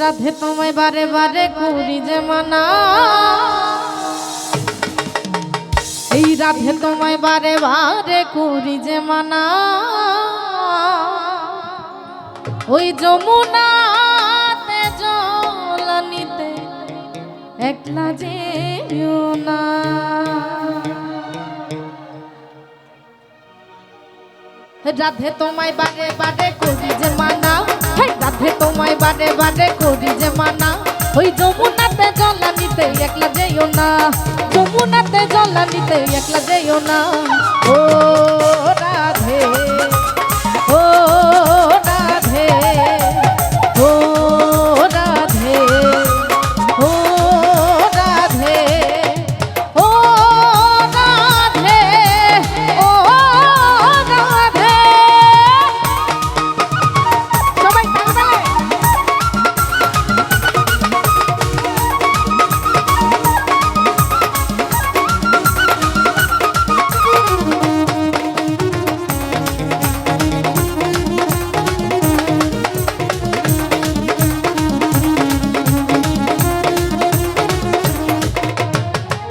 রাধে তোমায় বারে বারে করি যে মানা, এই রাধে তোমায় বারে বারে করি যে মানা, ওই যমুনাতে জল নিতে একলা যেও না। রাধে তোমায় বারে বারে করি যে মানা, রাধে তোমায় বারে বারে করি যে মানা, ওই যমুনাতে জল নিতে একলা যেও না, যমুনাতে জল নিতে একলা যেও না। ও রাধে, ও রাধে, ও রাধে, ও রাধে, ও রাধে, ও রাধে। সবাই তালে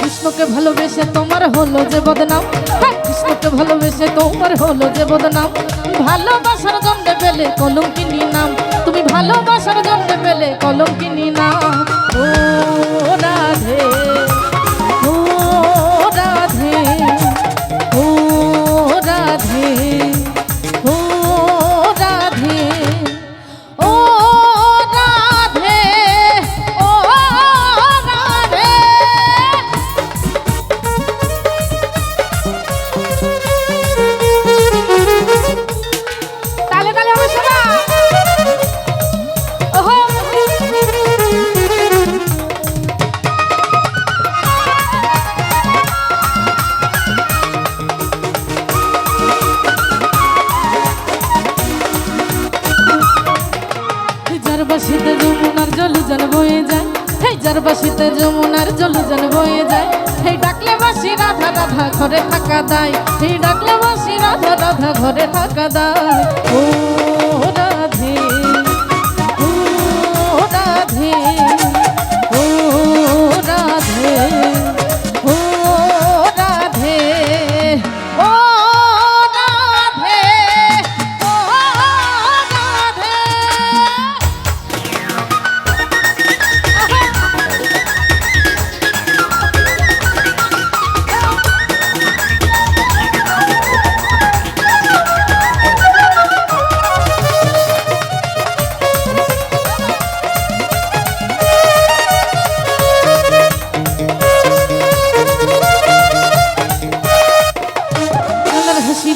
কৃষ্ণকে ভালোবেসে তোমার হলো যে বদনাম, কৃষ্ণকে ভালোবেসে তোমার হলো যে বদনাম, ভালোবাসার জন্যে পেলে কলঙ্কিনী নাম, তুমি ভালোবাসার জন্যে পেলে কলঙ্কিনী নাম। ও রাধে, ও রাধে, ও রাধে, ও রাধে, ও রাধে, ও রাধে। তালে তালে হবে শোনা। ওহো যার বাসিতে যমুনার জল জন বয়ে যায়, হেই যার বাসিতে যমুনার জল জন বয়ে যায়, হেই ডাকলে বাসি রাধা রাধা ঘরে থাকা দায়, হেই ডাকলে বাসি রাধা রাধা ঘরে থাকা দায়। ও রাধে, ও রাধে, ও রাধে, ও রাধে, ও রাধে, ও রাধে।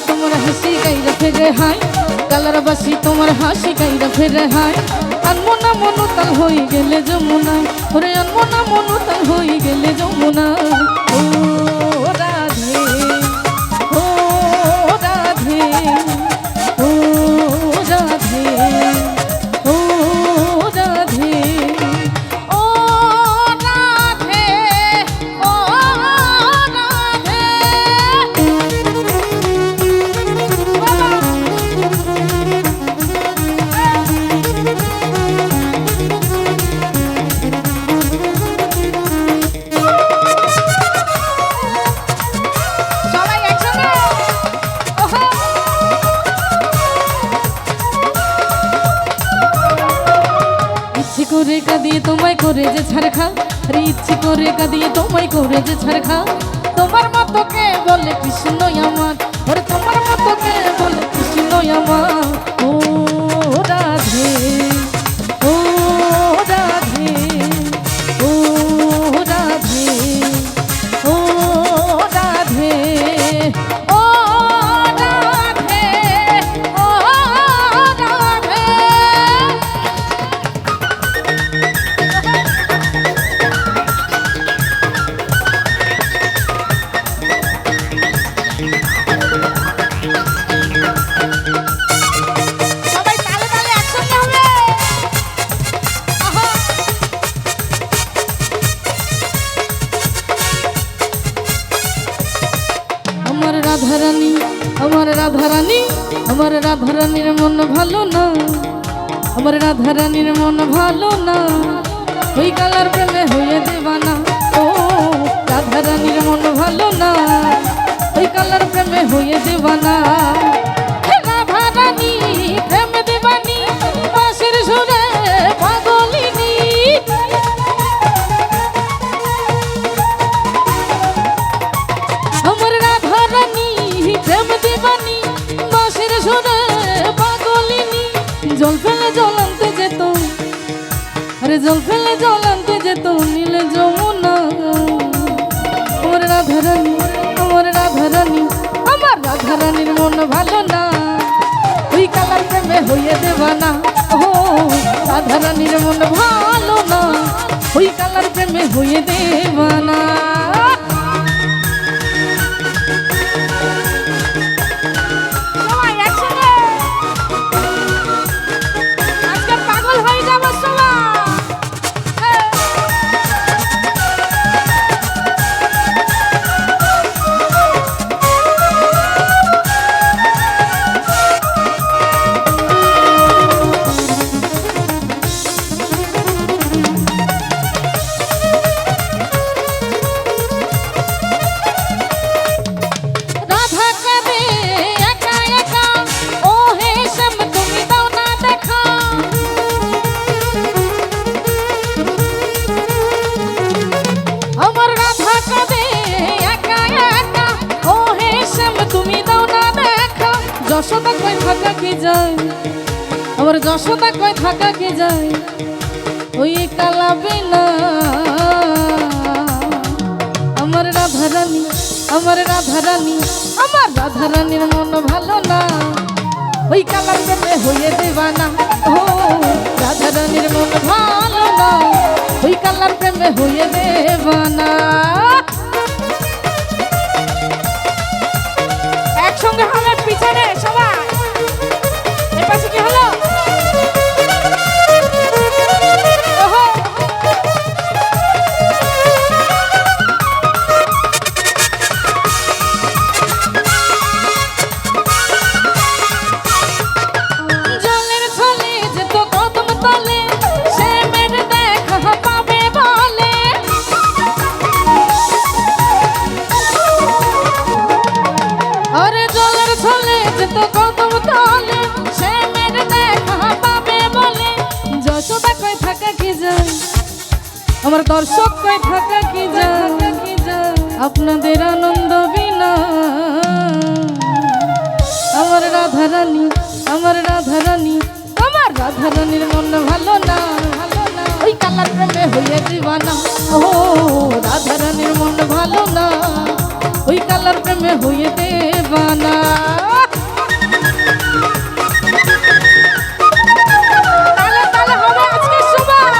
তোমার হাসি গাইরা ফেরে হাই, কালার বাসি তোমার হাসি গাইরা ফেরে হাই, আনমনা মনুতাল হয়ে গেলে যমুনায়, ওরে আনমনা মনুতাল হয়ে গেলে যমুনায়। ও রাধে, ও রাধে, ও রাধে, ও রাধে, ও রাধে, ও রাধে। ইচ্ছে করে কাঁদিয়ে তোমায় করে যে ছাড়খা, আরে ইচ্ছে করে কাঁদিয়ে তোমায় করে যে ছাড়খা, তোমার মতো কে বলে কৃষ্ণ আমার, ওরে তোমার মতো কে বলে কৃষ্ণ আমার। ও রাধে, ও রাধে, ও রাধে, ও রাধে, ও রাধে, ও রাধে। সবাই তালে তালে একসঙ্গে হবে। আহা। আমার রাধারানী, আমার রাধারানী, আমার রাধারানীর মন ভালো না, আমার রাধারানীর মন ভালো না, ওই কালার প্রেমে হয়ে দেবানা। ও রাধারানীর মন ভালো না, ওই কালার প্রেমে হয়ে দেবানা। রাধারানী প্রেম দেবানি, বাঁশির সুরে পাগলিনী। আমার রাধারানী প্রেম দেবানি, বাঁশির সুরে পাগলিনী। জল ফেলে জল আনতে যেত, আরে জল ফেলে জল আনতে যেত নীলে যমুনা। আমার রাধারানী, আমার রাধারানী, আমার রাধারানীর মন ভালো না, ওই কালার প্রেমে হয়ে দেবানা। ও রাধারানীর মন ভালো না, ওই কালার প্রেমে হয়ে দেবানা। যশোদা কই থাকা কি যায়, আমার যশোদা কই থাকা কি যায়, ওই কালা বিনা। আমার রাধারানী, আমার রাধারানী, আমার রাধারানীর মন ভালো না, ওই কালার প্রেমে হয়ে দেবানা। ও রাধারানীর মন ভালো না, ওই কালার প্রেমে হয়ে দেবানা। একসঙ্গে হবে পিছনে সবাই, এর পাশে কি হলো? জলের ছলে যেত কদম তলে, সে মেরে দেখা পাবে বলে। আরে জলের ছলে যেত কদম তলে, সে মেরে দেখা পাবে বলে। যশোদা কই থাকা কি যায়, আমার দর্শক কই থাকা কি যায়, আপনাদের আনন্দ বিনা। আমার রাধারানী, আমার রাধারানী, আমার রাধারানীর মন ভালো না, ওই কালার প্রেমে হয়ে দিবানা। ও রাধারানীর মন ভালো না, ওই কালার প্রেমে হয়ে দেবানা। তালে তালে হবে আজকে সবাই।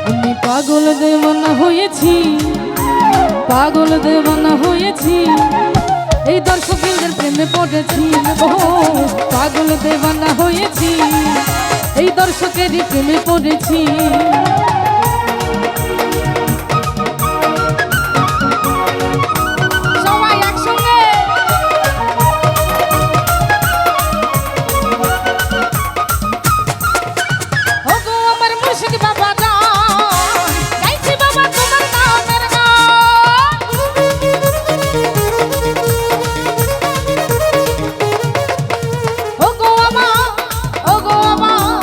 আমি পাগল দেওয়ানা হয়েছি, পাগল দেওয়ানা হয়েছি, এই দর্শকদের প্রেমে পড়েছি। ও পাগল দেওয়ানা হয়েছি, এই দর্শকেরই প্রেমে পড়েছি। সবাই একসঙ্গে ওগো আমার মুর্শিদ বাবা গাইছি বাবা তোমার নামের গান। ওগো আমার, ওগো আমার,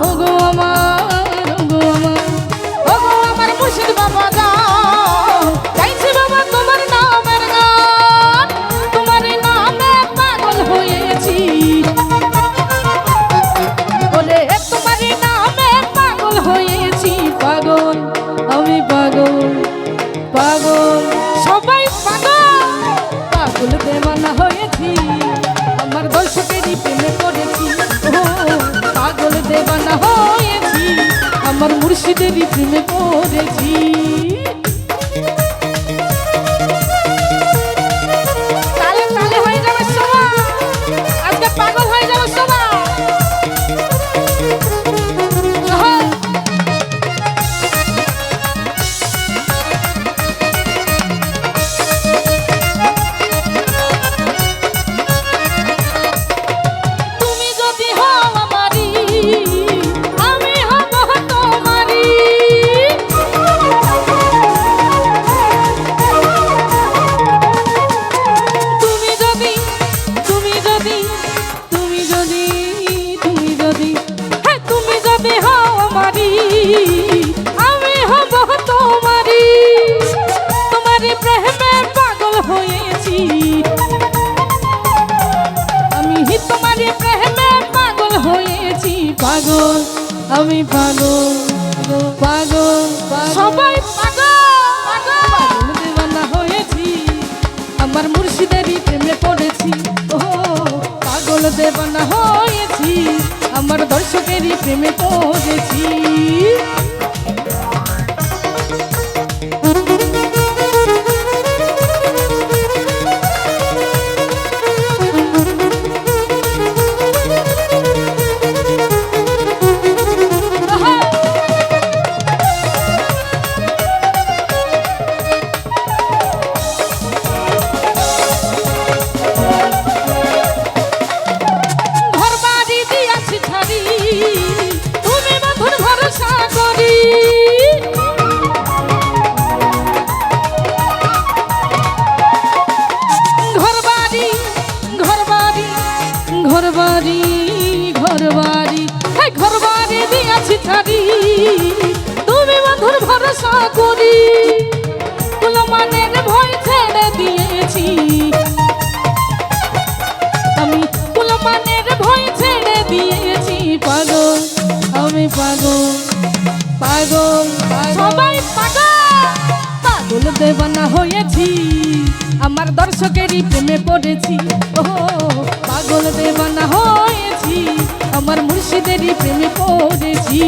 ওগো আমার, ওগো আমার, ওগো আমার মুর্শিদ বাবা গাইছি বাবা তোমার নামের গান। তোমার নামে পাগল হয়েছি, বলে তোমার নামে পাগল হয়েছি। পাগল আমি পাগল, পাগল সবাই পাগল, পাগল দেওয়ানা হয়েছি, আমার দর্শকেরই প্রেমে পড়েছি। ও পাগল দেওয়ানা হয়েছি, আমার মুর্শিদেরই প্রেমে পড়েছি। তালে তালে হয়ে যাবে সবাই, আজকে পাগল হয়ে যাবে সবাই। যদি তুমি যদি তুমি যদি হ্যাঁ তুমি যদি হও আমারি আমি হব তোমারি তোমারি প্রেমে পাগল হয়েছি আমি তোমারি প্রেমে পাগল হয়েছি পাগল আমি পাগল পাগল সবাই পাগল পাগল দেওয়ানা হয়েছি আমার মুর্শিদেরই প্রেমে পড়েছি ও পাগল দেওয়ানা হয়েছি আমার দর্শকেরই প্রেমে পড়েছি ঘরবাড়ি ঘরবাড়ি হ্যাঁ ঘরবাড়ি দিয়াছি ছাড়ি তুমি মধুর ভরসা করি কুলমানের ভয় ছেড়ে দিয়েছি আমি কুলমানের ভয় ছেড়ে দিয়েছি পাগল আমি পাগল পাগল সবাই পাগল পাগল দেওয়ানা হয়েছি আমার দর্শকেরই প্রেমে পড়েছি ও পাগল দেওয়ানা হয়েছি আমার মুর্শিদেরই প্রেমে পড়েছি।